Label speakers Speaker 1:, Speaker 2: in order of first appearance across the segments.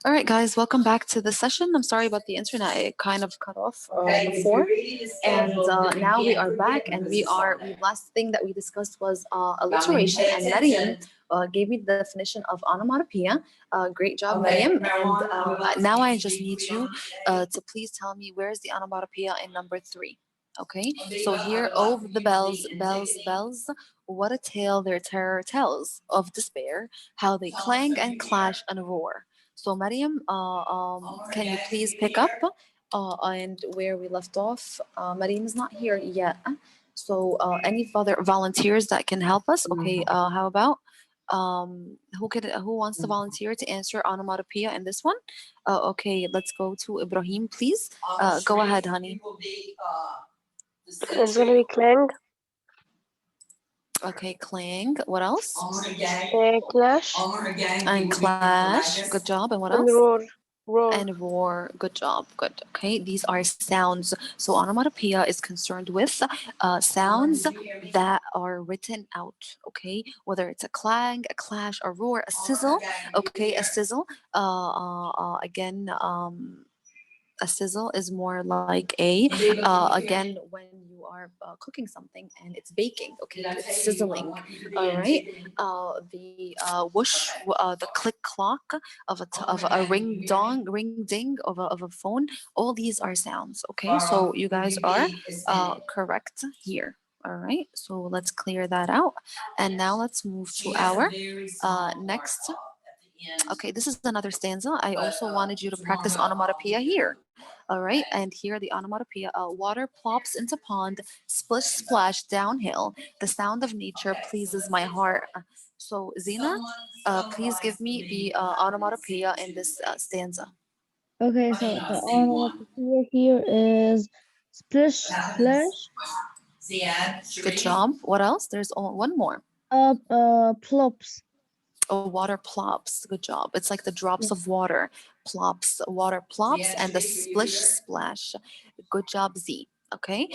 Speaker 1: All right, guys, welcome back to the session. I'm sorry about the internet; it kind of cut off before, and now we are back. And we last thing that we discussed was alliteration, and Maryam gave me the definition of onomatopoeia. Great job, Maryam. And now I just need you to please tell me where's the onomatopoeia in number 3. Okay, so here, oh, the bells, bells, bells. What a tale their terror tells of despair, how they clang and clash and roar. So, Mariam, can you please pick up and where we left off? Mariam is not here yet. So, any further volunteers that can help us? Okay, how about who wants to volunteer to answer onomatopoeia in this one? Okay, let's go to Ibrahim, please. Go ahead, honey.
Speaker 2: It's gonna be clang,
Speaker 1: Okay, clang. What else?
Speaker 2: clash,
Speaker 1: And clash. Good job. And what
Speaker 2: and
Speaker 1: else?
Speaker 2: roar.
Speaker 1: And roar. Good job. Good. Okay, these are sounds. So onomatopoeia is concerned with sounds that are written out. Okay, whether it's a clang, a clash, a roar, a sizzle. Okay, a sizzle. Again, a sizzle is more like a again when you are cooking something and it's baking. Okay, it's sizzling. All right. The whoosh, the click clock of a ring ding of a phone. All these are sounds. Okay, so you guys are correct here. All right, so let's clear that out. And now let's move to our next. Okay, this is another stanza. I also wanted you to practice onomatopoeia here. All right, and here the onomatopoeia water plops into pond, splish splash downhill. The sound of nature pleases my heart. So, Zina, please give me the onomatopoeia in this stanza.
Speaker 3: Okay, so the onomatopoeia here is splish splash,
Speaker 1: Good job. What else? There's one more.
Speaker 3: plops.
Speaker 1: Oh, water plops. Good job. It's like the drops of
Speaker 3: Yes.
Speaker 1: water. Plops, water plops, and the splish splash. Good job, Z. Okay.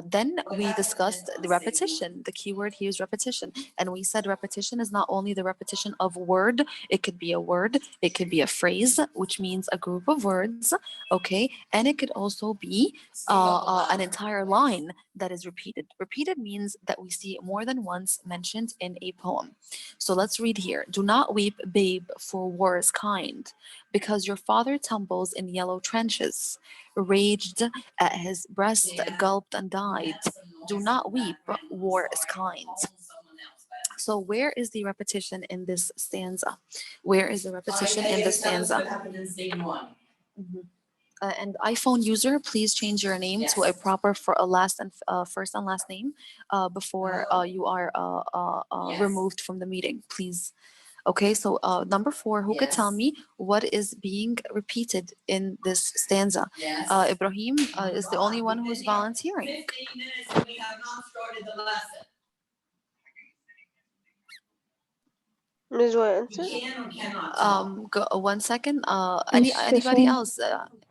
Speaker 1: Then we discussed the repetition. The keyword here is repetition. And we said repetition is not only the repetition of word, it could be a word, it could be a phrase, which means a group of words. Okay. And it could also be an entire line that is repeated. Repeated means that we see it more than once mentioned in a poem. So let's read here. Do not weep, babe, for war is kind, because your father tumbles in yellow trenches, raged at his breast, gulped and died. Do not weep, war is kind. So where is the repetition in this stanza? Where is the repetition in this stanza? Mhm. And iPhone user, please change your name to a proper for a last and first and last name before you are removed from the meeting, please. Okay, so number 4, who could tell me what is being repeated in this stanza? Ibrahim is the only one who's volunteering.
Speaker 2: Miss what answer?
Speaker 1: One second. Anybody
Speaker 3: Stefan,
Speaker 1: else?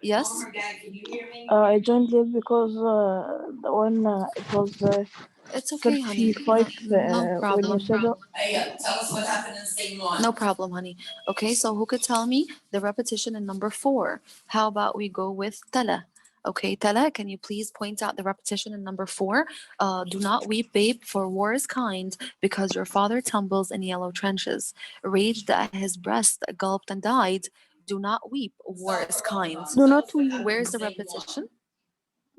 Speaker 1: Yes.
Speaker 3: I joined late because when it was
Speaker 1: It's okay, honey.
Speaker 3: 35
Speaker 1: No
Speaker 3: when you
Speaker 1: problem.
Speaker 3: said it.
Speaker 1: No problem, honey. Okay, so who could tell me the repetition in number 4? How about we go with Tala? Okay, Tala, can you please point out the repetition in number 4? Do not weep, babe, for war is kind, because your father tumbles in yellow trenches. Raged at his breast, gulped and died. Do not weep, war is kind.
Speaker 3: Do not weep.
Speaker 1: Where's the repetition?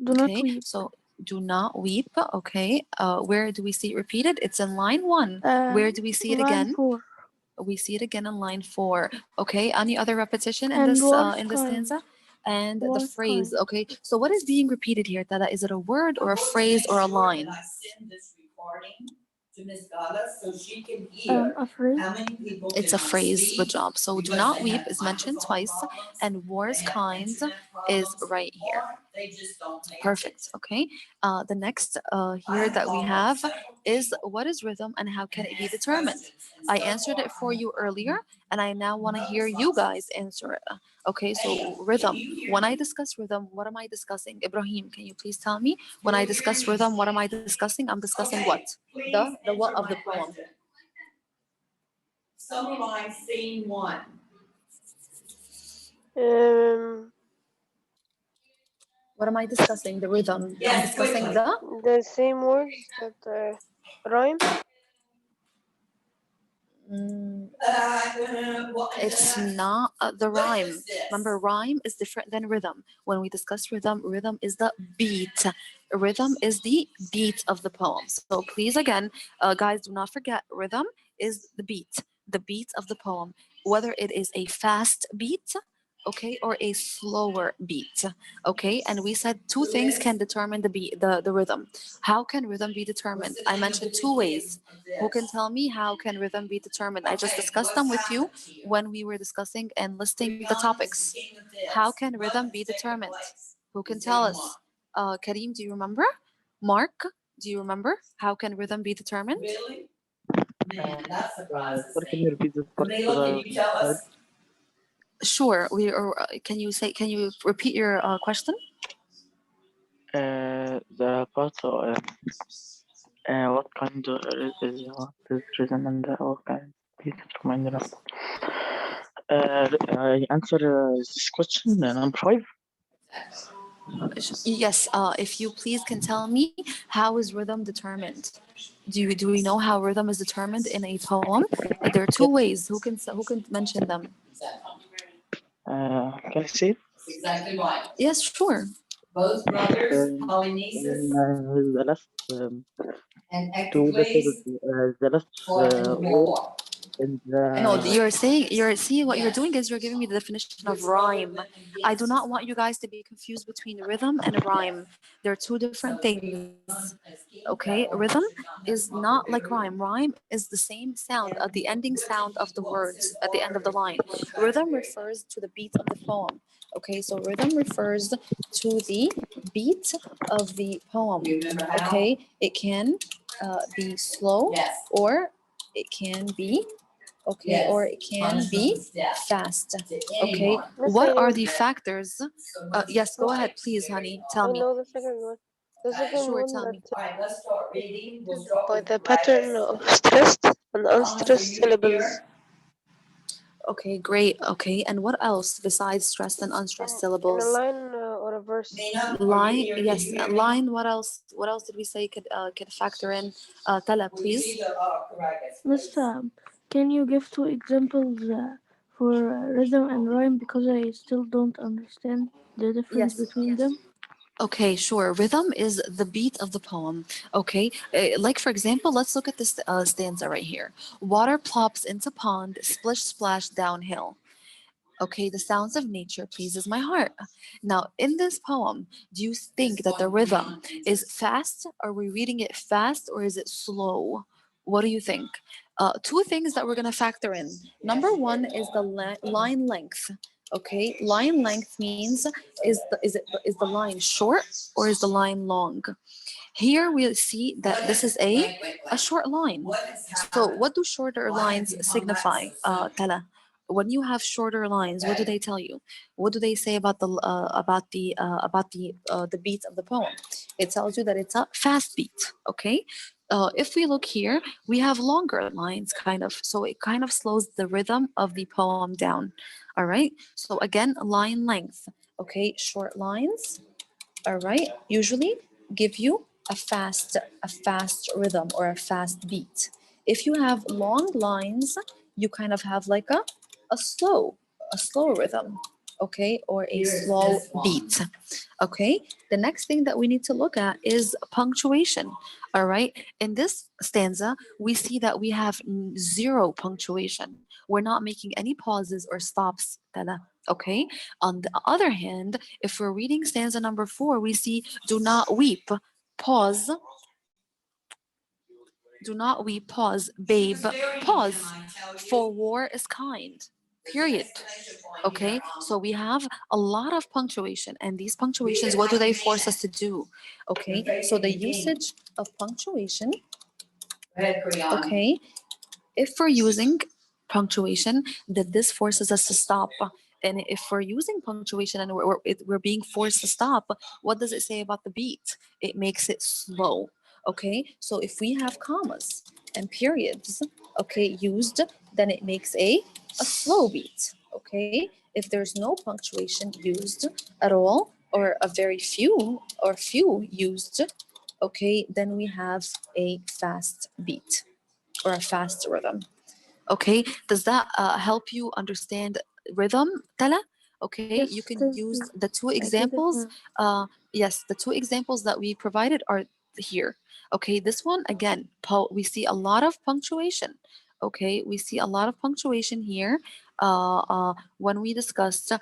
Speaker 3: Do not
Speaker 1: Okay,
Speaker 3: weep.
Speaker 1: so do not weep. Okay, where do we see it repeated? It's in line 1. Where do we see it
Speaker 3: Line
Speaker 1: again?
Speaker 3: 4.
Speaker 1: We see it again in line 4. Okay, any other repetition
Speaker 3: And war
Speaker 1: in
Speaker 3: is
Speaker 1: this
Speaker 3: kind.
Speaker 1: stanza? And the
Speaker 3: War is
Speaker 1: phrase.
Speaker 3: kind.
Speaker 1: Okay, so what is being repeated here, Tada? Is it a word or a phrase or a line?
Speaker 3: A phrase.
Speaker 1: It's a phrase. Good job. So do not weep is mentioned twice, and war is kind is right here. Perfect. Okay. The next here that we have is what is rhythm and how can it be determined? I answered it for you earlier, and I now want to hear you guys answer it. Okay, so rhythm. When I discuss rhythm, what am I discussing? Ibrahim, can you please tell me? When I discuss rhythm, what am I discussing? I'm discussing what? The what of the poem?
Speaker 2: Um,
Speaker 1: What am I discussing? The rhythm. I'm discussing
Speaker 2: the same words that rhyme.
Speaker 1: Mm, it's not the rhyme. Remember, rhyme is different than rhythm. When we discuss rhythm, rhythm is the beat. Rhythm is the beat of the poem. So please, again, guys, do not forget rhythm is the beat of the poem, whether it is a fast beat, okay, or a slower beat, okay. And we said two things can determine the beat, the rhythm. How can rhythm be determined? I mentioned two ways. Who can tell me how can rhythm be determined? I just discussed them with you when we were discussing and listing the topics. How can rhythm be determined? Who can tell us? Kareem, do you remember? Mark, do you remember? How can rhythm be determined?
Speaker 3: Sorry, can you repeat this part because I heard?
Speaker 1: Sure. We are. Can you say? Can you repeat your question?
Speaker 3: The part what kind is what is rhythm and what kind? Please remind me. I answer this question number 5.
Speaker 1: Yes. If you please can tell me how is rhythm determined? Do we know how rhythm is determined in a poem? There are two
Speaker 3: Yes.
Speaker 1: ways. Who can mention them?
Speaker 3: Can I say it?
Speaker 1: Yes, sure.
Speaker 3: When the last two letters, the last word in
Speaker 1: No,
Speaker 3: the
Speaker 1: you're seeing what you're doing is you're giving me the definition of rhyme. I do not want you guys to be confused between rhythm and rhyme. They're two different things. Okay, rhythm is not like rhyme. Rhyme is the same sound at the ending sound of the words at the end of the line. Rhythm refers to the beat of the poem. Okay, so rhythm refers to the beat of the poem. Okay, it can be slow or it can be okay, or it can be fast. Okay,
Speaker 2: Let's
Speaker 1: what
Speaker 2: say
Speaker 1: are
Speaker 2: no.
Speaker 1: the factors? Yes, go ahead, please, honey. Tell
Speaker 2: I
Speaker 1: me.
Speaker 2: know the second one. The second
Speaker 1: Sure,
Speaker 2: one
Speaker 1: tell
Speaker 2: that
Speaker 1: me.
Speaker 2: is dictated by the pattern of stressed and unstressed syllables
Speaker 1: Okay, great. Okay, and what else besides stressed and unstressed
Speaker 2: in a
Speaker 1: syllables?
Speaker 2: line or a verse.
Speaker 1: Line, yes, line. What else? What else did we say could factor in? Tala, please.
Speaker 3: Miss, can you give two examples for rhythm and rhyme because I still don't understand the difference
Speaker 1: Yes.
Speaker 3: between them?
Speaker 1: Okay, sure. Rhythm is the beat of the poem. Okay, like for example, let's look at this stanza right here. Water plops into pond, splish splash downhill. Okay, the sounds of nature pleases my heart. Now, in this poem, do you think that the rhythm is fast? Are we reading it fast or is it slow? What do you think? Two things that we're going to factor in. Number one is the line length. Okay, line length means is the line short or is the line long? Here we see that this is a short line. So what do shorter lines signify, Tala? When you have shorter lines, what do they tell you? What do they say about the beat of the poem? It tells you that it's a fast beat. Okay. If we look here, we have longer lines, kind of. So it kind of slows the rhythm of the poem down. All right. So again, line length. Okay, short lines, all right, usually give you a fast rhythm or a fast beat. If you have long lines, you kind of have like a slow a slow rhythm, okay, or a slow beat. Okay, the next thing that we need to look at is punctuation. All right, in this stanza we see that we have zero punctuation. We're not making any pauses or stops, Tala. Okay, on the other hand, if we're reading stanza number 4, we see do not weep, pause, do not weep, pause, babe, pause, for war is kind. Period. Okay, so we have a lot of punctuation, and these punctuations, what do they force us to do? Okay, so the usage of punctuation, okay, if we're using punctuation, that this forces us to stop. And if we're using punctuation and we're being forced to stop, what does it say about the beat? It makes it slow. Okay, so if we have commas and periods, okay, used, then it makes a slow beat. Okay, If there's no punctuation used at all, or a very few or few used, okay, then we have a fast beat or a fast rhythm. Okay, does that help you understand rhythm, Tala? Okay, you
Speaker 3: Yes,
Speaker 1: can
Speaker 3: thank
Speaker 1: use
Speaker 3: you.
Speaker 1: the two
Speaker 3: I get it
Speaker 1: examples.
Speaker 3: now.
Speaker 1: Yes, the two examples that we provided are here. Okay, this one again, we see a lot of punctuation. Okay, we see a lot of punctuation here when we discussed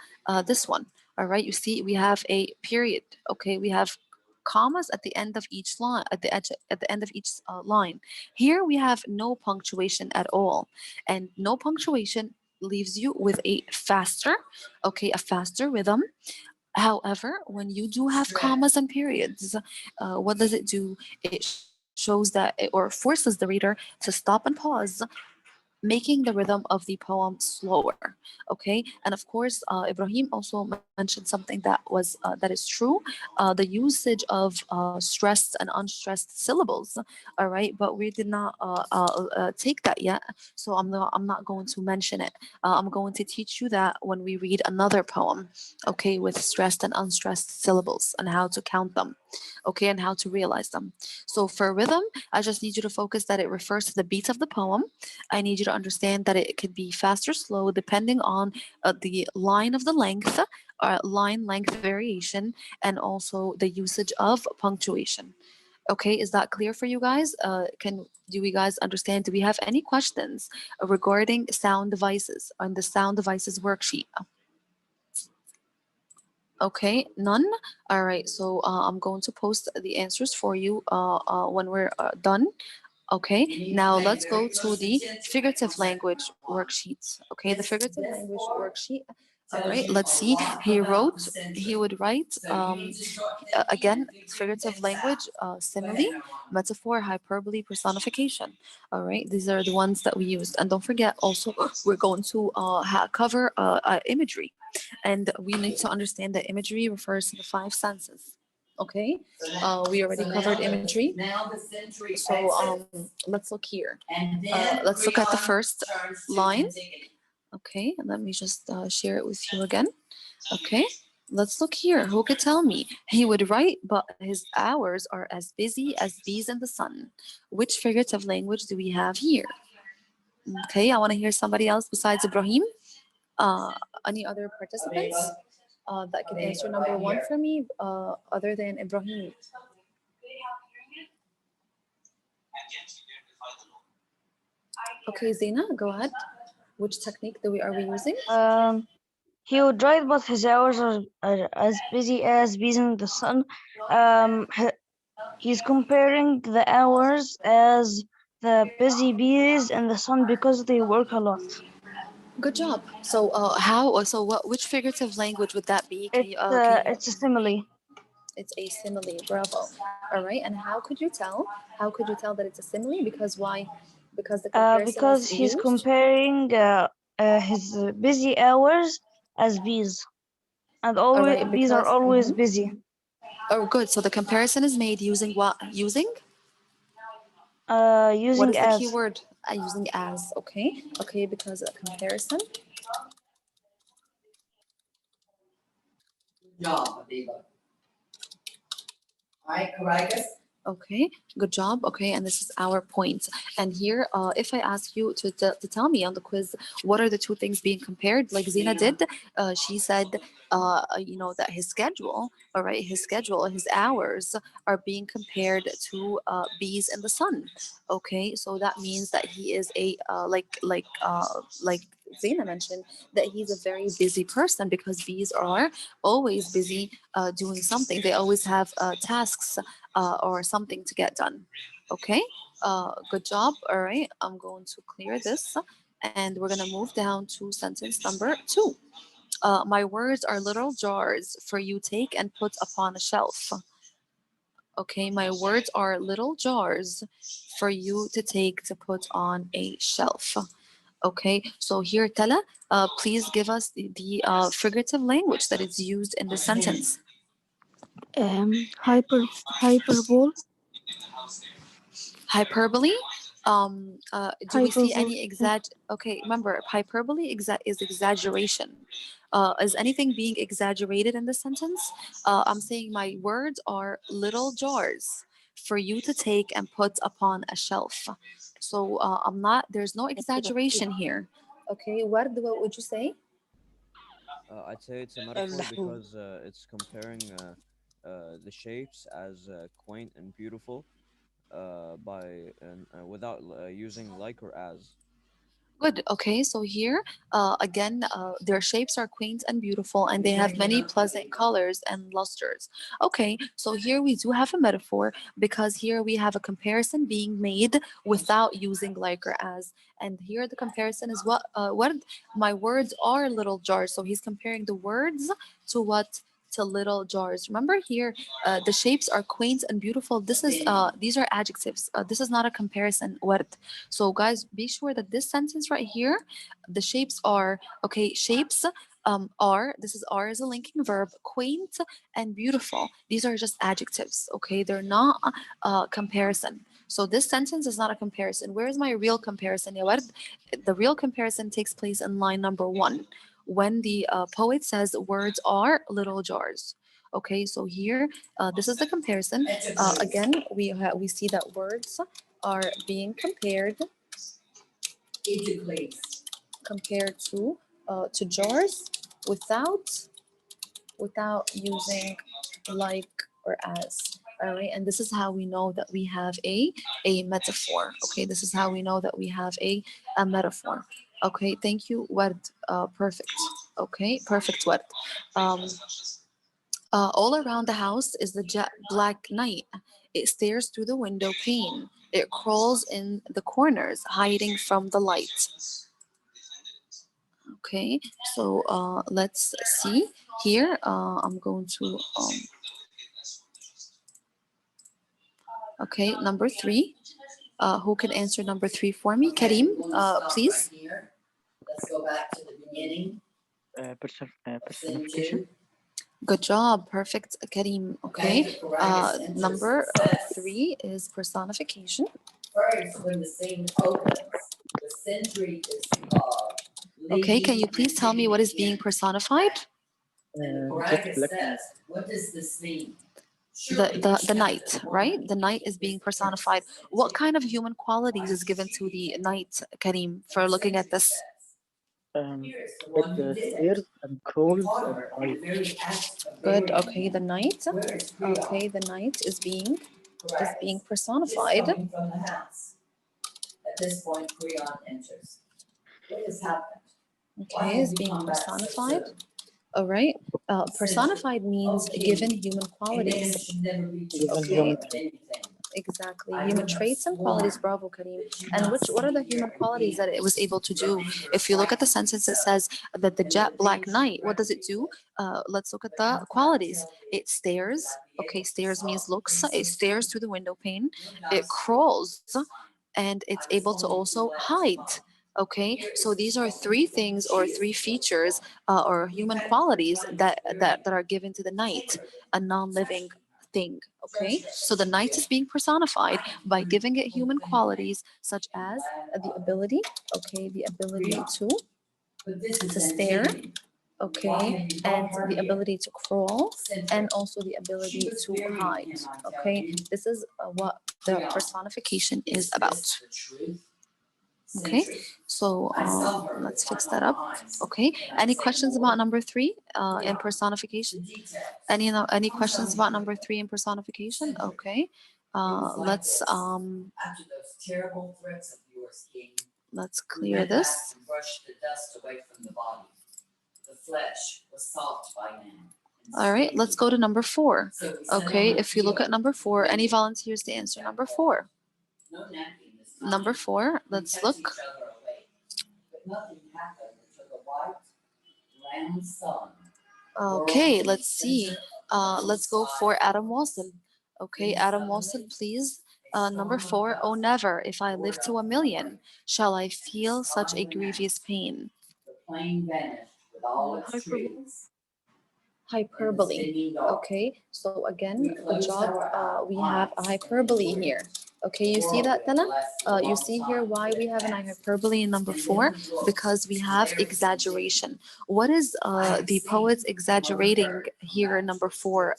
Speaker 1: this one. All right, you see, we have a period. Okay, we have commas at the end of each line, at the end of each line. Here we have no punctuation at all, and no punctuation leaves you with a faster, okay, a faster rhythm. However, when you do have commas and periods, what does it do? It shows that, or forces the reader to stop and pause, making the rhythm of the poem slower. Okay, and of course, Ibrahim also mentioned something that is true: the usage of stressed and unstressed syllables. All right, but we did not take that yet, so I'm not going to mention it. I'm going to teach you that when we read another poem, okay, with stressed and unstressed syllables and how to count them, okay, and how to realize them. So for rhythm, I just need you to focus that it refers to the beat of the poem. I need you to understand that it could be fast or slow depending on the line of the length, line length variation, and also the usage of punctuation. Okay, is that clear for you guys? Can do we guys understand? Do we have any questions regarding sound devices on the sound devices worksheet? Okay, none. All right, so I'm going to post the answers for you when we're done. Okay, now let's go to the figurative language worksheet. Okay, the figurative language worksheet. All right, let's see. He would write, again, figurative language, simile, metaphor, hyperbole, personification. All right, these are the ones that we used. And don't forget also, we're going to cover imagery. And we need to understand that imagery refers to the five senses. Okay, we already covered imagery. So let's look here. Let's look at the first line. Okay, let me just share it with you again. Okay, let's look here. Who could tell me? He would write, but his hours are as busy as bees in the sun. Which figurative language do we have here? Okay, I want to hear somebody else besides Ibrahim. Uh, any other participants that can answer number one for me, other than Ibrahim? Okay, Zena, go ahead. Which technique are we using?
Speaker 4: Um, he would write, but his hours are as busy as bees in the sun. He's comparing the hours as the busy bees in the sun because they work a lot.
Speaker 1: Good job. So, which figurative language would that be?
Speaker 4: It's a simile
Speaker 1: It's a simile. Bravo. All right. And how could you tell? How could you tell that it's a simile? Because why? Because the comparison
Speaker 4: because
Speaker 1: is
Speaker 4: he's
Speaker 1: used.
Speaker 4: comparing his busy hours as bees, and
Speaker 1: All
Speaker 4: always
Speaker 1: right.
Speaker 4: bees are
Speaker 1: Because.
Speaker 4: always busy.
Speaker 1: Oh, good. So the comparison is made using what? Using what
Speaker 4: Using
Speaker 1: is the
Speaker 4: as.
Speaker 1: keyword? Using as. Okay. Okay. Because a comparison. Okay, good job. Okay, and this is our point. And here, if I ask you to tell me on the quiz, what are the two things being compared, like Zena did, she said, that his schedule, all right, his schedule, his hours are being compared to bees in the sun. Okay, so that means that he is a like Zena mentioned, that he's a very busy person because bees are always busy doing something. They always have tasks or something to get done. Okay, good job. All right, I'm going to clear this and we're going to move down to sentence number two. My words are little jars for you take and put upon a shelf. Okay, my words are little jars for you to take to put on a shelf. Okay, so here, Tala, please give us the figurative language that is used in the sentence.
Speaker 3: Hyperbole.
Speaker 1: Hyperbole. Do we see any
Speaker 3: Hyperbole.
Speaker 1: okay, remember, hyperbole is exaggeration. Is anything being exaggerated in this sentence? I'm saying my words are little jars for you to take and put upon a shelf. So I'm not, there's no exaggeration here. Okay, what would you say?
Speaker 5: I'd say it's a metaphor
Speaker 2: النحو.
Speaker 5: because it's comparing the shapes as quaint and beautiful by and without using like or as.
Speaker 1: Good. Okay. So here, again, their shapes are quaint and beautiful, and they have many pleasant colors and lusters. Okay. So here we do have a metaphor because here we have a comparison being made without using like or as. And here the comparison is what my words are little jars. So he's comparing the words to what? To little jars. Remember here, the shapes are quaint and beautiful. This is these are adjectives. This is not a comparison. Word. So guys, be sure that this sentence right here, the shapes are, okay, shapes are, this is are as a linking verb, quaint and beautiful. These are just adjectives, okay? They're not comparison. So this sentence is not a comparison. Where is my real comparison, ya Ward? The real comparison takes place in line number 1 when the poet says words are little jars. Okay, so here, this is the comparison. Again, we see that words are being compared to jars without using like or as. All right, and this is how we know that we have a metaphor. Okay, this is how we know that we have a metaphor. Okay, thank you, Word. Perfect. Okay, perfect, Word. Um, all around the house is the jet black night. It stares through the window pane. It crawls in the corners, hiding from the light. Okay, so let's see here. I'm going to, okay, number 3. Who can answer number 3 for me? Karim, please.
Speaker 6: Personification.
Speaker 1: Good job. Perfect, Karim. Okay. Number 3 is personification. Okay, can you please tell me what is being personified?
Speaker 6: Jet black.
Speaker 1: The night, right? The night is being personified. What kind of human qualities is given to the night, Karim, for looking at this?
Speaker 6: Um, it stairs and crawls and hides.
Speaker 1: Good. Okay, the night. Okay, the night is being personified. Okay, is being personified. All right. Personified means given human qualities.
Speaker 6: Given
Speaker 1: Okay.
Speaker 6: human traits.
Speaker 1: Exactly. Human traits and qualities. Bravo, Karim. And what are the human qualities that it was able to do? If you look at the sentence, it says that the jet black night, what does it do? Let's look at the qualities. It stares. Okay, stares means looks. It stares through the window pane. It crawls, and it's able to also hide. Okay, so these are 3 things or 3 features or human qualities that are given to the night, a non-living thing. Okay, so the night is being personified by giving it human qualities such as the ability, okay, the ability to stare, okay, and the ability to crawl, and also the ability to hide. Okay, this is what the personification is about. Okay, so let's fix that up. Okay, any questions about number 3 in personification? Any questions about number 3 in personification? Okay, let's clear this. All right, let's go to number 4. Okay, if you look at number 4, any volunteers to answer number 4? Number 4, let's look. Okay, let's see. Let's go for Adam Wasil. Okay, Adam Wasil, please. Number 4, oh never, if I live to 1,000,000, shall I feel such a grievous pain?
Speaker 3: Hyperbole.
Speaker 1: Hyperbole. Okay, so again, good job. We have a hyperbole here. Okay, you see that, Tana? You see here why we have an hyperbole in number 4? Because we have exaggeration. What is the poets exaggerating here in number 4,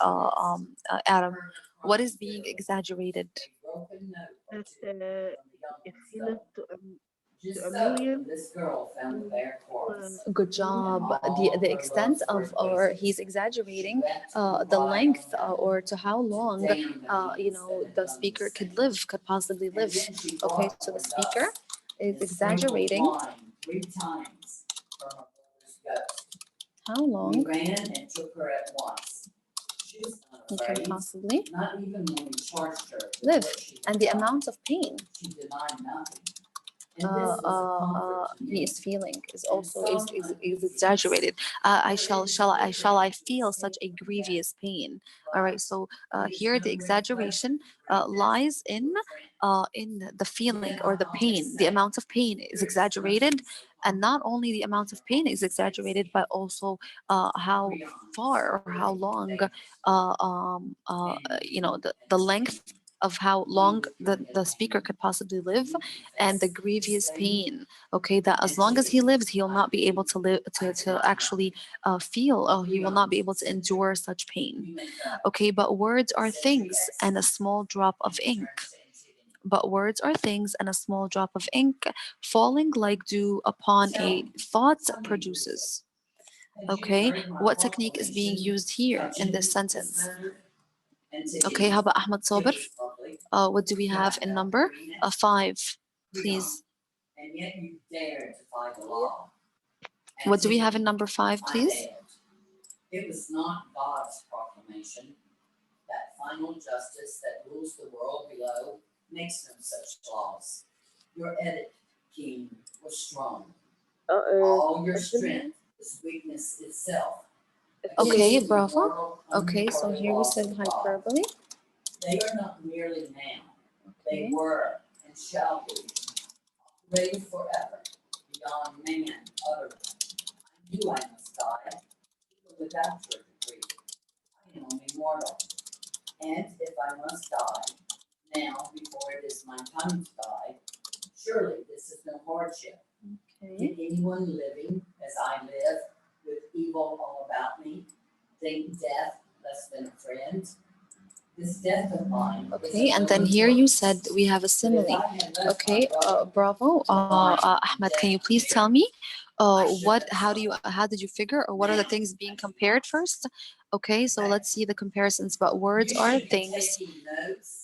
Speaker 1: Adam? What is being exaggerated?
Speaker 2: That if he lived to a million,
Speaker 1: Good job. The extent of, or he's exaggerating the length or to how long the speaker could live, could possibly live. Okay, so the speaker is exaggerating how long he can possibly live and the amount of pain he is feeling is also is exaggerated. I feel such a grievous pain. All right, so here the exaggeration lies in the feeling or the pain. The amount of pain is exaggerated, and not only the amount of pain is exaggerated, but also how far or how long, the length of how long the speaker could possibly live, and the grievous pain. Okay, that as long as he lives, he'll not be able to live to actually feel. Oh, he will not be able to endure such pain. Okay, but words are things, and a small drop of ink. But words are things, and a small drop of ink falling like dew upon a thought produces. Okay, what technique is being used here in this sentence? Okay, how about Ahmad Sabir? What do we have in number 5, please? What do we have in number 5, please?
Speaker 2: it was not God's proclamation that final justice that rules the world below makes no such laws. Your edict, King, was strong. All your strength is weakness itself.
Speaker 1: Okay, bravo. Okay, so here we said hyperbole.
Speaker 2: They are not merely now. They were and shall be, reign forever, beyond man utterance. I knew I must die, even without your decree. I am only mortal, and if I must die now before it is my time to die, surely this is no hardship.
Speaker 1: Okay.
Speaker 2: Can anyone living as I live, with evil all about me, think death less than a friend? This death of mine.
Speaker 1: Okay, and then here you said we have a simile. Okay, bravo. Ahmed, can you please tell me how did you figure, or what are the things being compared first? Okay, so let's see the comparisons. But words are things,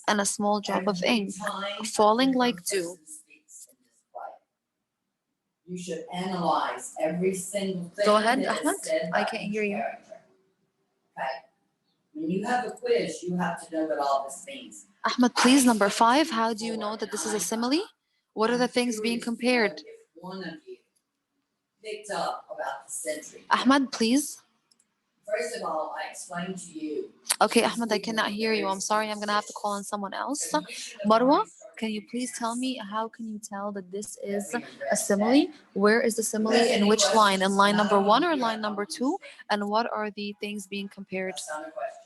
Speaker 1: and a small drop of ink falling like dew.
Speaker 2: You should analyze every single thing.
Speaker 1: Go ahead,
Speaker 2: that is
Speaker 1: Ahmed.
Speaker 2: said
Speaker 1: I
Speaker 2: by
Speaker 1: can't
Speaker 2: each
Speaker 1: hear you.
Speaker 2: character. Okay. When you have a quiz, you have to know what all this means.
Speaker 1: Ahmed, please, number 5. How do you know that this is a simile? What are the things being compared?
Speaker 2: If one of you picked up about the century.
Speaker 1: Ahmed, please.
Speaker 2: First of all, I explained to you.
Speaker 1: Okay, Ahmed, I cannot hear you. I'm sorry. I'm going to have to call on someone else. Marwa, can you please tell me how can you tell that this is a simile? Where is the simile? In which line? In line number 1 or line number 2? And what are the things being compared?
Speaker 2: That's not a question.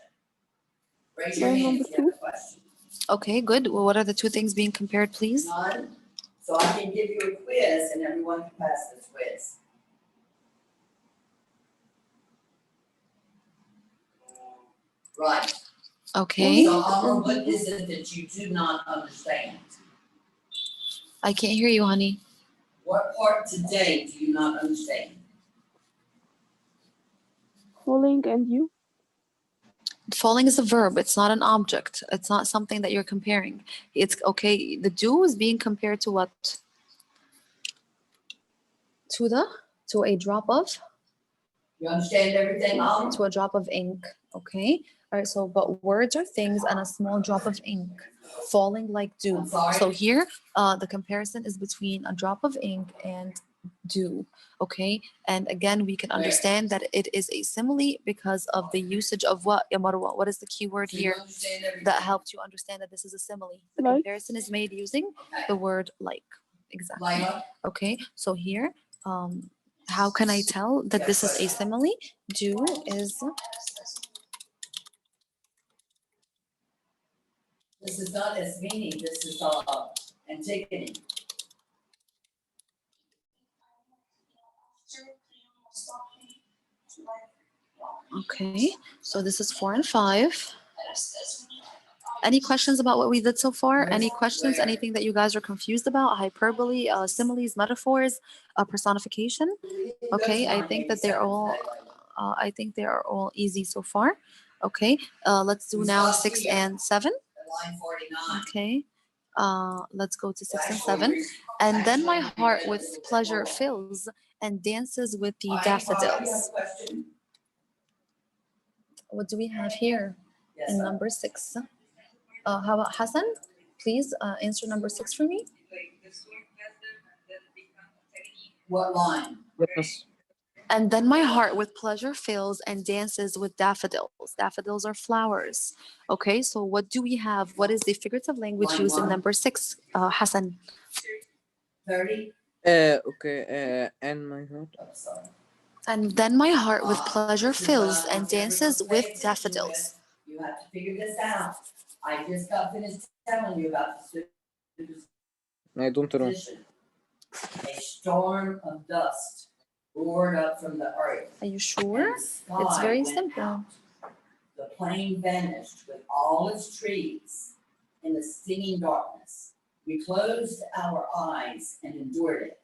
Speaker 2: Raise your
Speaker 3: Line
Speaker 2: hand
Speaker 3: number
Speaker 2: if you have a
Speaker 3: 2.
Speaker 2: question.
Speaker 1: Okay, good. Well, what are the 2 things being compared, please?
Speaker 2: None. So I can give you a quiz and everyone can pass this quiz. Right.
Speaker 1: Okay.
Speaker 2: So Amr, what is it that you do not understand?
Speaker 1: I can't hear you, honey.
Speaker 2: What part today do you not understand?
Speaker 3: Falling and you.
Speaker 1: Falling is a verb. It's not an object. It's not something that you're comparing. It's okay. The dew is being compared to what? To a drop of?
Speaker 2: You understand everything, Amr?
Speaker 1: To a drop of ink. Okay. All right. So, but words are things, and a small drop of ink falling like dew.
Speaker 2: I'm sorry?
Speaker 1: So here, the comparison is between a drop of ink and dew. Okay. And again, we can understand that it is a simile because of the usage of what, Ya Marwa? What is the key word
Speaker 2: So you
Speaker 1: here
Speaker 2: understand everything?
Speaker 1: that helped you understand that this is a simile? The
Speaker 3: Like.
Speaker 1: comparison is made using the word like. Exactly.
Speaker 2: Layla?
Speaker 1: Okay. So here, how can I tell that this is a simile? Dew is
Speaker 2: This is not Esmini, this is Antigone.
Speaker 1: Okay, so this is 4 and 5. Any questions about what we did so far? Any questions? Anything that you guys are confused about? Hyperbole, similes, metaphors, personification? Okay, I think that they're all. I think they are all easy so far. Okay, let's do now 6 and 7.
Speaker 2: Line 49.
Speaker 1: Okay, let's go to 6 and 7. And then my heart with pleasure fills and dances with the daffodils. What do we have here in number 6? How about Hassan? Please answer number 6 for me.
Speaker 2: What line?
Speaker 6: Yes.
Speaker 1: And then my heart with pleasure fills and dances with daffodils. Daffodils are flowers. Okay, so what do we have? What is the figurative language
Speaker 2: Line
Speaker 1: used in
Speaker 2: one.
Speaker 1: number 6, Hassan?
Speaker 2: 30?
Speaker 6: Okay. And my heart.
Speaker 2: Oh, sorry.
Speaker 1: And then my heart with pleasure
Speaker 2: This is
Speaker 1: fills
Speaker 2: what I
Speaker 1: and
Speaker 2: want everyone
Speaker 1: dances
Speaker 2: to pay
Speaker 1: with
Speaker 2: attention
Speaker 1: daffodils.
Speaker 2: with. You have to figure this out. I just got finished telling you about the
Speaker 6: I don't know.
Speaker 2: superstition. A storm of dust roared up from the earth.
Speaker 1: Are you sure?
Speaker 2: And the sky
Speaker 1: It's very
Speaker 2: went
Speaker 1: simple.
Speaker 2: out. The plain vanished with all its trees in the stinging darkness. We closed our eyes and endured it.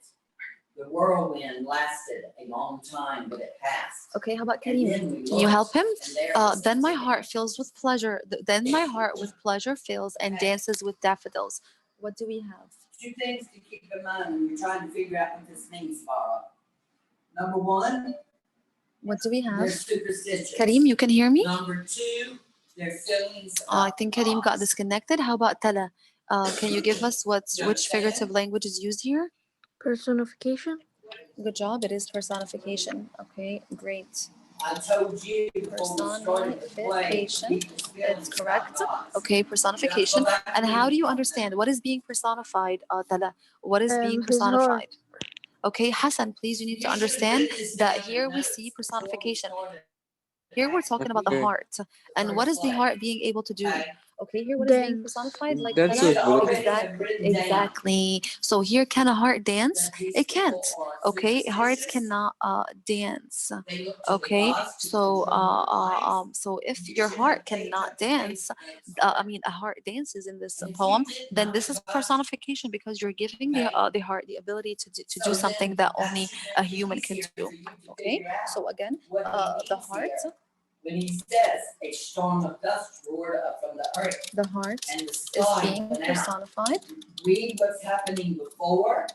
Speaker 2: The whirlwind lasted a long time, but it passed.
Speaker 1: Okay, how about
Speaker 2: And
Speaker 1: Kareem?
Speaker 2: then we
Speaker 1: Can you help him?
Speaker 2: looked, and there was
Speaker 1: Then my
Speaker 2: Antigone.
Speaker 1: heart fills with pleasure. Then my heart with pleasure fills and dances with daffodils. What do we have?
Speaker 2: 2 things to keep in mind when you're trying to figure out what this means, Farah. Number 1,
Speaker 1: What do we have?
Speaker 2: they're superstitious.
Speaker 1: Kareem, you can hear me?
Speaker 2: Number 2, their feelings
Speaker 1: I
Speaker 2: of
Speaker 1: think Kareem got
Speaker 2: loss.
Speaker 1: disconnected. How about Tala? Can you give us which figurative language is used here?
Speaker 3: Personification.
Speaker 1: Good job. It is personification. Okay, great.
Speaker 2: I told you before we started the play,
Speaker 1: Personification.
Speaker 2: people's feelings
Speaker 1: It's correct.
Speaker 2: about loss.
Speaker 1: Okay, personification. And how do you understand what is being personified, Tala? What is being
Speaker 3: His heart.
Speaker 1: personified? Okay, Hassan, please, you need to understand that here we see personification. Here we're talking about the
Speaker 6: Okay.
Speaker 1: heart. And what is the heart being able to do? Okay, here what is being
Speaker 3: Dance.
Speaker 1: personified? Like
Speaker 6: Dance
Speaker 1: Tala?
Speaker 6: with blood.
Speaker 1: Exactly. So here, can a heart dance? It can't. Okay, hearts cannot dance. Okay, so so if your heart cannot dance, I mean a heart dances in this poem, then this is personification because you're giving the heart the ability to do something that only a human can do. Okay, so again, the heart.
Speaker 2: When he says a storm of dust roared up from the earth
Speaker 1: The heart
Speaker 2: and the
Speaker 1: is
Speaker 2: sky
Speaker 1: being
Speaker 2: went out.
Speaker 1: personified,
Speaker 2: Read what's happening before,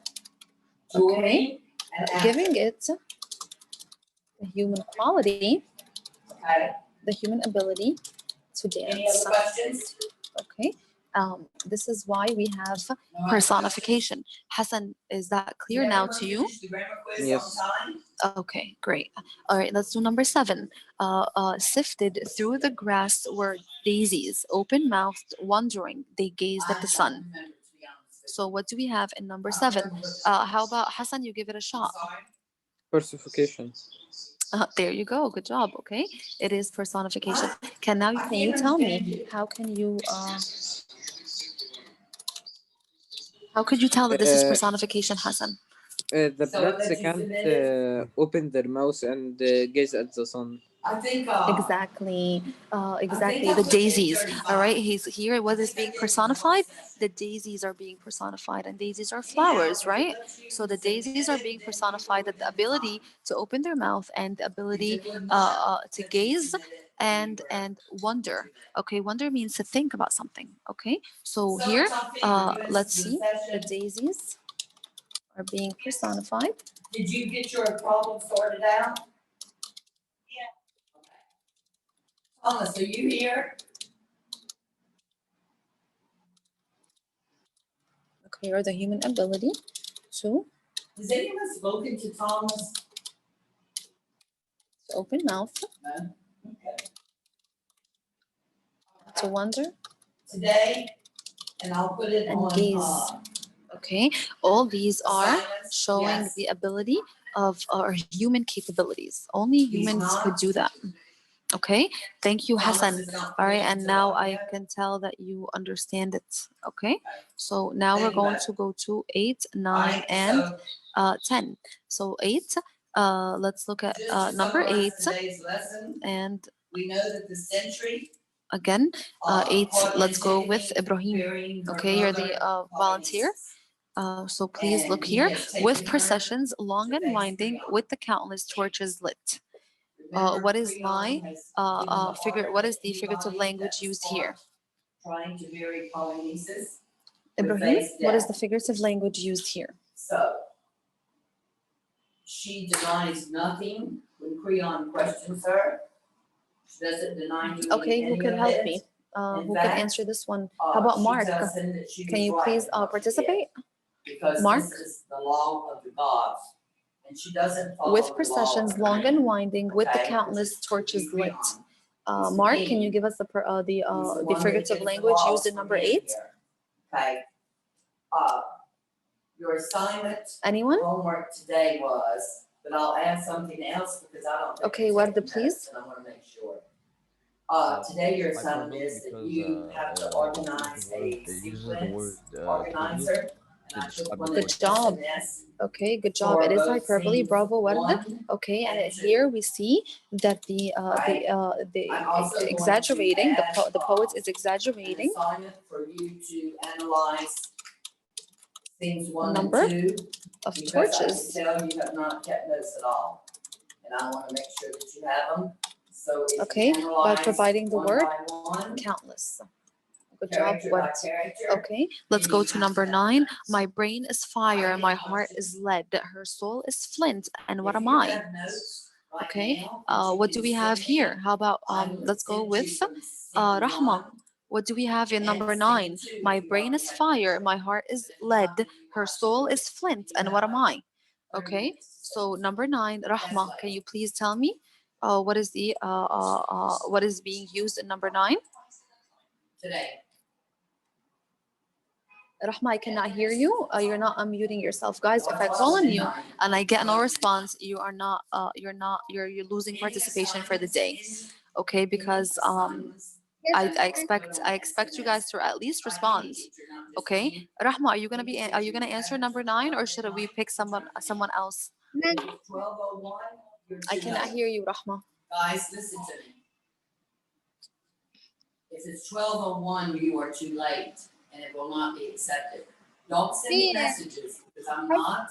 Speaker 2: during, and after.
Speaker 1: giving it the human quality,
Speaker 2: Okay.
Speaker 1: the human ability to
Speaker 2: Any
Speaker 1: dance.
Speaker 2: other questions?
Speaker 1: Okay, this is why we have
Speaker 2: No other
Speaker 1: personification. Hassan, is that clear now to you?
Speaker 2: Finish the grammar quiz
Speaker 6: Yes.
Speaker 2: on time?
Speaker 1: Okay, great. All right, let's do number 7. Sifted through the grass were daisies, open-mouthed, wondering. They gazed at the
Speaker 2: I
Speaker 1: sun.
Speaker 2: don't remember, to be honest with
Speaker 1: So what do we have in number
Speaker 2: you.
Speaker 1: 7? How about Hassan? You give it a shot.
Speaker 2: Sorry.
Speaker 6: Personification.
Speaker 1: There you go. Good job. Okay, it is personification. Can you tell me how can you how could you tell that this is
Speaker 6: Uh,
Speaker 1: personification, Hassan?
Speaker 6: The
Speaker 2: So
Speaker 6: brats
Speaker 2: that you
Speaker 6: can't
Speaker 2: submitted?
Speaker 6: open their mouth and gaze at the sun.
Speaker 2: I think,
Speaker 1: Exactly. Exactly.
Speaker 2: that's
Speaker 1: The
Speaker 2: what
Speaker 1: daisies. All right.
Speaker 2: 8:35.
Speaker 1: He's here. What is being personified? The daisies are being personified, and daisies are flowers, right? So the daisies are being personified. That the ability to open their mouth and the ability to gaze and wonder. Okay. Wonder means to think about something. Okay. So here, let's see. The daisies are being personified.
Speaker 2: Did you get your problem sorted out? Yeah. Thomas, are you here?
Speaker 1: Okay. Or the human ability to
Speaker 2: Has anyone spoken to Thomas?
Speaker 1: open mouth,
Speaker 2: No? Okay.
Speaker 1: to wonder,
Speaker 2: Today, and I'll put it
Speaker 1: and
Speaker 2: on,
Speaker 1: gaze. Okay, all these are
Speaker 2: assignments,
Speaker 1: showing
Speaker 2: yes.
Speaker 1: the ability of our human capabilities. Only
Speaker 2: He's
Speaker 1: humans could
Speaker 2: not.
Speaker 1: do that. Okay, thank you,
Speaker 2: Thomas
Speaker 1: Hassan.
Speaker 2: is not
Speaker 1: All right,
Speaker 2: finished
Speaker 1: and
Speaker 2: his
Speaker 1: now
Speaker 2: job
Speaker 1: I
Speaker 2: yet.
Speaker 1: can tell that you understand it. Okay, so now we're
Speaker 2: Think
Speaker 1: going
Speaker 2: about
Speaker 1: to go to 8,
Speaker 2: All
Speaker 1: 9,
Speaker 2: right,
Speaker 1: and
Speaker 2: so
Speaker 1: 10. So 8, let's look at
Speaker 2: just to
Speaker 1: number 8,
Speaker 2: summarize today's lesson,
Speaker 1: and
Speaker 2: we know that the century
Speaker 1: again, 8,
Speaker 2: caught
Speaker 1: let's go with
Speaker 2: Antigone
Speaker 1: Ibrahim.
Speaker 2: burying her
Speaker 1: Okay, you're the
Speaker 2: mother,
Speaker 1: volunteer.
Speaker 2: Polyneices.
Speaker 1: So please
Speaker 2: And
Speaker 1: look
Speaker 2: he
Speaker 1: here.
Speaker 2: has
Speaker 1: With
Speaker 2: taken her
Speaker 1: processions long
Speaker 2: to
Speaker 1: and winding,
Speaker 2: Thanksgiving.
Speaker 1: with the countless torches lit.
Speaker 2: Remember,
Speaker 1: What is
Speaker 2: Creon
Speaker 1: my
Speaker 2: has given the
Speaker 1: figure?
Speaker 2: order
Speaker 1: What is
Speaker 2: to
Speaker 1: the figurative
Speaker 2: Eli
Speaker 1: language
Speaker 2: that was
Speaker 1: used
Speaker 2: caught
Speaker 1: here?
Speaker 2: trying to bury Polyneices would
Speaker 1: Ibrahim,
Speaker 2: face
Speaker 1: what is the
Speaker 2: death.
Speaker 1: figurative language used here?
Speaker 2: So she denies nothing when Creon questions her. She doesn't deny him
Speaker 1: Okay, who
Speaker 2: any
Speaker 1: could
Speaker 2: of
Speaker 1: help
Speaker 2: it.
Speaker 1: me?
Speaker 2: In
Speaker 1: Who can
Speaker 2: fact,
Speaker 1: answer this one? How about
Speaker 2: she
Speaker 1: Mark?
Speaker 2: tells him that she
Speaker 1: Can
Speaker 2: was
Speaker 1: you
Speaker 2: right
Speaker 1: please
Speaker 2: in what she did,
Speaker 1: participate?
Speaker 2: because
Speaker 1: Mark?
Speaker 2: this is the law of the gods, and she doesn't follow
Speaker 1: With
Speaker 2: the law
Speaker 1: processions
Speaker 2: of
Speaker 1: long
Speaker 2: man.
Speaker 1: and winding, with the
Speaker 2: Okay,
Speaker 1: countless
Speaker 2: which is
Speaker 1: torches
Speaker 2: Creon.
Speaker 1: lit.
Speaker 2: He's the
Speaker 1: Mark,
Speaker 2: king.
Speaker 1: can you give us the
Speaker 2: He's
Speaker 1: the
Speaker 2: one that
Speaker 1: figurative
Speaker 2: gives the
Speaker 1: language
Speaker 2: laws
Speaker 1: used in
Speaker 2: for
Speaker 1: number
Speaker 2: men
Speaker 1: 8?
Speaker 2: here. Okay. Uh, your assignment,
Speaker 1: Anyone?
Speaker 2: homework today was, but I'll add something else because I don't think
Speaker 1: Okay,
Speaker 2: it's
Speaker 1: Warda,
Speaker 2: taken
Speaker 1: please.
Speaker 2: notes, and I wanna make sure. Today your
Speaker 5: My
Speaker 2: assignment
Speaker 5: problem
Speaker 2: is that
Speaker 5: because
Speaker 2: you have to
Speaker 5: Mr.
Speaker 2: organize
Speaker 5: Ward
Speaker 2: a
Speaker 5: uses the word
Speaker 2: sequence
Speaker 5: hyperbole
Speaker 2: organizer.
Speaker 5: to
Speaker 2: And I took
Speaker 5: describe the
Speaker 2: one
Speaker 1: Good
Speaker 2: that's
Speaker 5: question.
Speaker 1: job.
Speaker 2: SNS
Speaker 1: Okay, good job.
Speaker 2: for
Speaker 1: It is
Speaker 2: both
Speaker 1: hyperbole.
Speaker 2: scenes
Speaker 1: Bravo, Warda.
Speaker 2: 1
Speaker 1: Okay, and
Speaker 2: and 2.
Speaker 1: here we see that
Speaker 2: Right. I'm also going to
Speaker 1: exaggerating,
Speaker 2: add,
Speaker 1: the poet is
Speaker 2: an
Speaker 1: exaggerating
Speaker 2: assignment for you to analyze scenes 1 and
Speaker 1: number
Speaker 2: 2.
Speaker 1: of
Speaker 2: Because I
Speaker 1: torches.
Speaker 2: can tell you have not kept notes at all, and I wanna make sure that you have them. So if
Speaker 1: Okay,
Speaker 2: you
Speaker 1: by
Speaker 2: analyze
Speaker 1: providing the
Speaker 2: one
Speaker 1: word
Speaker 2: by one,
Speaker 1: countless. Good job,
Speaker 2: character by
Speaker 1: Ward.
Speaker 2: character.
Speaker 1: Okay, let's go to number 9. My brain is fire, my heart is lead, her soul is flint, and what
Speaker 2: If
Speaker 1: am
Speaker 2: you
Speaker 1: I?
Speaker 2: have notes right
Speaker 1: Okay,
Speaker 2: now that you
Speaker 1: what
Speaker 2: can
Speaker 1: do we have
Speaker 2: send me,
Speaker 1: here? How about
Speaker 2: I will
Speaker 1: let's go
Speaker 2: send you
Speaker 1: with
Speaker 2: from scene
Speaker 1: Rahma.
Speaker 2: 1
Speaker 1: What do we have in
Speaker 2: and
Speaker 1: number
Speaker 2: scene
Speaker 1: 9?
Speaker 2: 2
Speaker 1: My
Speaker 2: if you
Speaker 1: brain
Speaker 2: already
Speaker 1: is
Speaker 2: have
Speaker 1: fire,
Speaker 2: notes.
Speaker 1: my heart is
Speaker 2: At the
Speaker 1: lead,
Speaker 2: time that you
Speaker 1: her
Speaker 2: watch
Speaker 1: soul
Speaker 2: this,
Speaker 1: is flint,
Speaker 2: you
Speaker 1: and
Speaker 2: have
Speaker 1: what am
Speaker 2: about
Speaker 1: I?
Speaker 2: 30
Speaker 1: Okay,
Speaker 2: minutes to
Speaker 1: so
Speaker 2: send.
Speaker 1: number 9,
Speaker 2: That's
Speaker 1: Rahma,
Speaker 2: what.
Speaker 1: can you please tell me what is the what is being used in number 9?
Speaker 2: Today.
Speaker 1: Rahma, I cannot hear you. You're not unmuting yourself, guys.
Speaker 2: So
Speaker 1: If
Speaker 2: I
Speaker 1: I
Speaker 2: told
Speaker 1: call on
Speaker 2: him
Speaker 1: you
Speaker 2: I-
Speaker 1: and I get no response, you are not. You're losing
Speaker 2: Any
Speaker 1: participation for the day.
Speaker 2: assignments,
Speaker 1: Okay, because
Speaker 2: assignments,
Speaker 1: I expect you guys to at least respond. Okay, Rahma, are you gonna answer number 9, or should we pick someone else?
Speaker 2: If it's 12:01, you're
Speaker 1: I
Speaker 2: too
Speaker 1: cannot
Speaker 2: late.
Speaker 1: hear you, Rahma.
Speaker 2: Guys, listen to me. If it's 12:01, you are too late and it will not be accepted. Don't send me messages because I'm not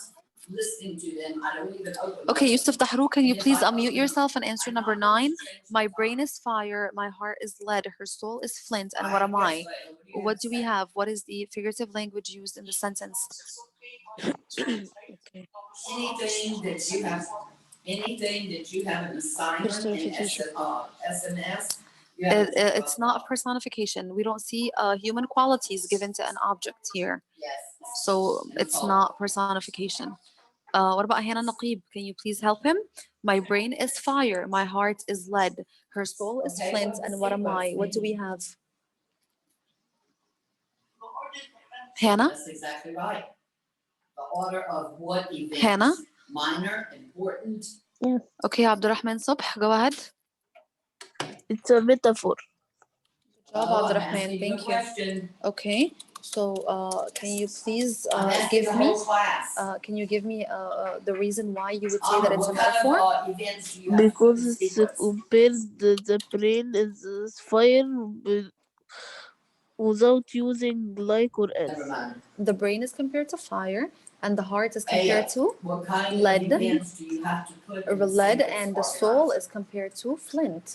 Speaker 2: listening to them. I don't even open them.
Speaker 1: Okay, Yusuf Dahru, can you
Speaker 2: And if
Speaker 1: please
Speaker 2: I
Speaker 1: unmute
Speaker 2: open
Speaker 1: yourself and answer
Speaker 2: I'm
Speaker 1: number
Speaker 2: not going
Speaker 1: 9?
Speaker 2: to send
Speaker 1: My
Speaker 2: you
Speaker 1: brain is fire, my heart is lead, her soul is flint, and
Speaker 2: All
Speaker 1: what
Speaker 2: right,
Speaker 1: am I?
Speaker 2: guess what?
Speaker 1: What do we have? What is the figurative language used in the sentence?
Speaker 2: Anything that you have, anything that you have an assignment in
Speaker 3: Personification.
Speaker 2: SMS, you have to take
Speaker 1: It's
Speaker 2: off.
Speaker 1: not personification. We don't see human qualities given to an object here.
Speaker 2: Yes.
Speaker 1: So it's not personification. What about Hannah Naqib? Can you please help him? My brain is fire, my heart is lead, her soul is
Speaker 2: Okay,
Speaker 1: flint,
Speaker 2: what's the
Speaker 1: and what am I?
Speaker 2: sequence
Speaker 1: What do we
Speaker 2: mean?
Speaker 1: have? Hannah?
Speaker 2: That's exactly right. The order of what events?
Speaker 1: Hannah?
Speaker 2: Minor, important.
Speaker 3: Yes,
Speaker 1: Okay, Abdurrahman Subh, go ahead.
Speaker 3: it's a metaphor.
Speaker 1: Good job,
Speaker 2: I'm
Speaker 1: Abdurrahman.
Speaker 2: asking you a
Speaker 1: Thank you.
Speaker 2: question.
Speaker 1: Okay, so can you please
Speaker 2: I'm asking
Speaker 1: give
Speaker 2: the
Speaker 1: me
Speaker 2: whole class.
Speaker 1: can you give me the reason why you would say that it's a
Speaker 2: What kind
Speaker 1: metaphor?
Speaker 2: of events do you have to put
Speaker 3: Because
Speaker 2: in
Speaker 3: it's
Speaker 2: sequence?
Speaker 3: compared the brain is fire without using like or
Speaker 2: Never
Speaker 3: as.
Speaker 2: mind.
Speaker 1: The brain is compared to fire, and the heart is compared to
Speaker 2: What kind
Speaker 1: lead.
Speaker 2: of events do you have to put in
Speaker 1: lead,
Speaker 2: sequence
Speaker 1: and the soul
Speaker 2: organizer?
Speaker 1: is compared to flint.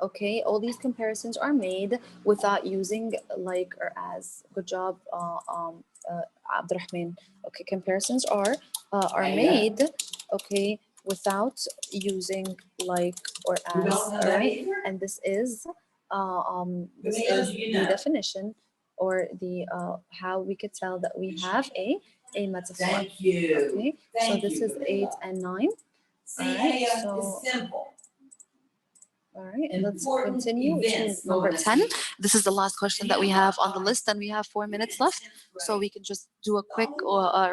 Speaker 1: Okay, all these comparisons are made without using like or as. Good job, Abdurrahman. Okay, comparisons are made. Okay, without using like or
Speaker 2: You
Speaker 1: as.
Speaker 2: don't know
Speaker 1: All
Speaker 2: that
Speaker 1: right,
Speaker 2: either?
Speaker 1: and this is this
Speaker 2: many
Speaker 1: is
Speaker 2: do you
Speaker 1: the
Speaker 2: know?
Speaker 1: definition or the how we could tell that we have a metaphor.
Speaker 2: Thank you.
Speaker 1: Okay, so
Speaker 2: Thank
Speaker 1: this
Speaker 2: you,
Speaker 1: is 8
Speaker 2: Camila.
Speaker 1: and 9.
Speaker 2: See,
Speaker 1: Alright,
Speaker 2: Aya
Speaker 1: so-
Speaker 2: is simple.
Speaker 1: All right, let's
Speaker 2: Important
Speaker 1: continue to
Speaker 2: events go
Speaker 1: number
Speaker 2: in a
Speaker 1: 10.
Speaker 2: sequence.
Speaker 1: This is the last question that we have on the list, and we have 4 minutes left, so we can just do a quick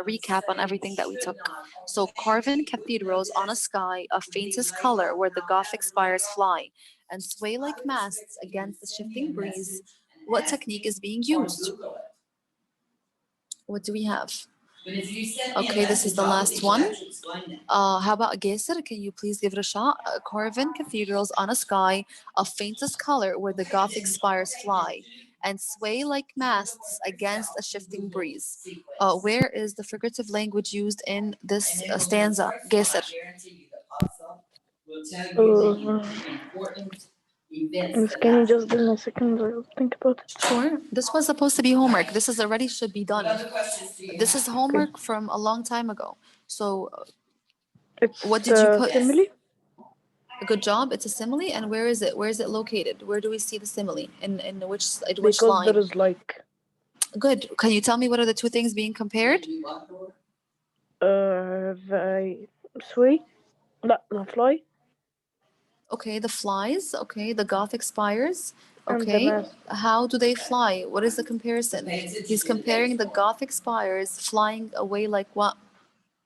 Speaker 1: recap on everything that we took. So, carven cathedrals on a sky of faintest color where the Gothic spires fly, and sway like masts against the shifting breeze. What technique is being used? What do we have? Okay, this is the last one. How about Geser? Can you please give it a shot? Carven cathedrals on a sky of faintest color where the Gothic spires fly and sway like masts against a shifting breeze. Where is the figurative language used in this stanza? Geser.
Speaker 3: Miss, can you just give me a second? I'll think about it.
Speaker 1: Sure. This was supposed to be homework. This is already should be done. This is homework from a long time ago. So
Speaker 3: It's
Speaker 1: what did you put?
Speaker 3: simile?
Speaker 1: Good job. It's a simile. And where is it? Where is it located? Where do we see the simile? In which
Speaker 3: Because
Speaker 1: line?
Speaker 3: there is like
Speaker 1: Good. Can you tell me what are the two things being compared?
Speaker 3: the sway, the fly,
Speaker 1: Okay, the flies. Okay, the Gothic spires.
Speaker 3: and the
Speaker 1: Okay,
Speaker 3: mast.
Speaker 1: how do they fly? What is the comparison? He's comparing the Gothic spires flying away like what?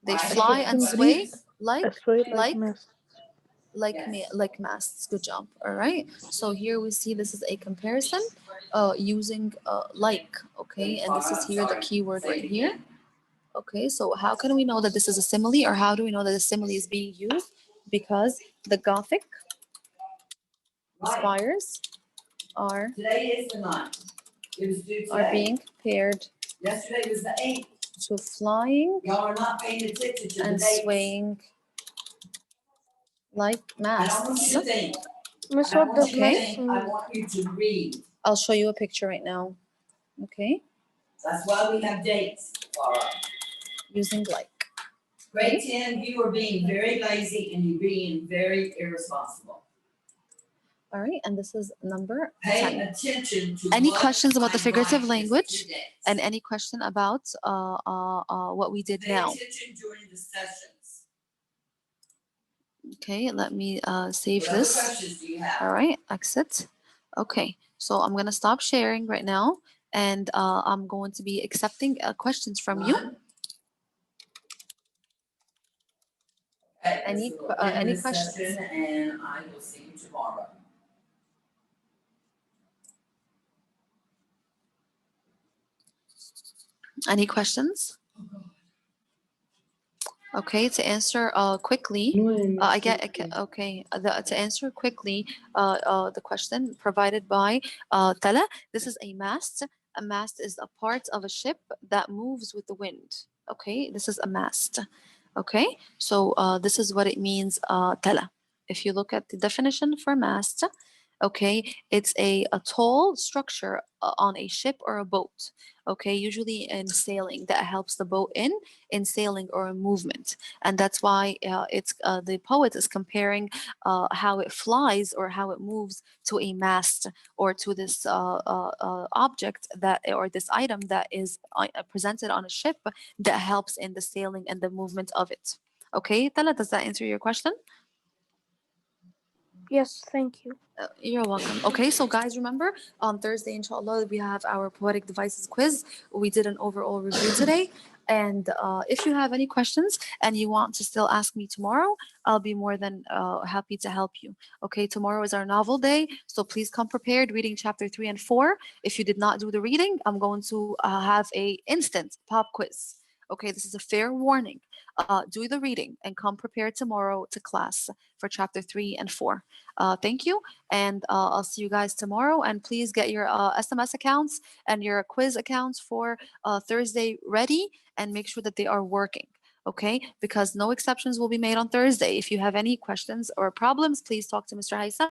Speaker 1: They fly and
Speaker 3: shifting
Speaker 1: sway
Speaker 3: breeze,
Speaker 1: like
Speaker 3: a sway like
Speaker 1: like
Speaker 3: mast.
Speaker 1: like masts. Good job. All right. So here we see this is a comparison using like. Okay, and this is here the keyword right here. Okay, so how can we know that this is a simile, or how do we know that the simile is being used? Because the Gothic spires are
Speaker 2: Today is the 9th. It was due
Speaker 1: are
Speaker 2: today.
Speaker 1: being compared
Speaker 2: Yesterday was the 8th.
Speaker 1: to flying
Speaker 2: Y'all are not paying attention to the
Speaker 1: and
Speaker 2: dates.
Speaker 1: swaying like
Speaker 2: I don't want
Speaker 1: masts.
Speaker 2: you to think.
Speaker 3: Miss,
Speaker 2: I don't
Speaker 3: what
Speaker 2: want
Speaker 3: does
Speaker 2: you to
Speaker 1: Okay.
Speaker 3: mast
Speaker 2: think. I
Speaker 3: mean?
Speaker 2: want you to read.
Speaker 1: I'll show you a picture right now. Okay,
Speaker 2: That's why we have dates. All right.
Speaker 1: using like.
Speaker 2: Grade 10, you are being very lazy and you're being very irresponsible.
Speaker 1: All right, and this is number
Speaker 2: Pay
Speaker 1: 10.
Speaker 2: attention to
Speaker 1: Any
Speaker 2: what
Speaker 1: questions about the
Speaker 2: I
Speaker 1: figurative
Speaker 2: write
Speaker 1: language?
Speaker 2: today.
Speaker 1: And any question about what we did
Speaker 2: Pay
Speaker 1: now?
Speaker 2: attention during the sessions.
Speaker 1: Okay, let me save
Speaker 2: What other
Speaker 1: this.
Speaker 2: questions do you have?
Speaker 1: All right, exit. Okay, so I'm gonna stop sharing right now, and I'm going to be accepting questions from you.
Speaker 2: None? Okay,
Speaker 1: Any
Speaker 2: so
Speaker 1: que-
Speaker 2: we'll end
Speaker 1: any
Speaker 2: this
Speaker 1: questions?
Speaker 2: session and I will see you tomorrow.
Speaker 1: Any questions? Okay, to answer quickly, to answer quickly, the question provided by Tala. This is a mast. A mast is a part of a ship that moves with the wind. Okay, this is a mast. Okay, so this is what it means, Tala. If you look at the definition for mast, okay, it's a tall structure on a ship or a boat. Okay, usually in sailing that helps the boat in sailing or in movement, and that's why it's the poet is comparing how it flies or how it moves to a mast or to this object that or this item that is presented on a ship that helps in the sailing and the movement of it. Okay, Tala, does that answer your question?
Speaker 3: Yes, thank you.
Speaker 1: You're welcome. Okay, so guys, remember on Thursday, inshallah, we have our poetic devices quiz. We did an overall review today. And if you have any questions and you want to still ask me tomorrow, I'll be more than happy to help you. Okay, tomorrow is our novel day, so please come prepared reading chapter 3 and 4. If you did not do the reading, I'm going to have a instant pop quiz. Okay, this is a fair warning. Do the reading and come prepared tomorrow to class for chapter 3 and 4. Thank you, and I'll see you guys tomorrow. And please get your SMS accounts and your quiz accounts for Thursday ready and make sure that they are working. Okay, because no exceptions will be made on Thursday. If you have any questions or problems, please talk to Mr. Haisa.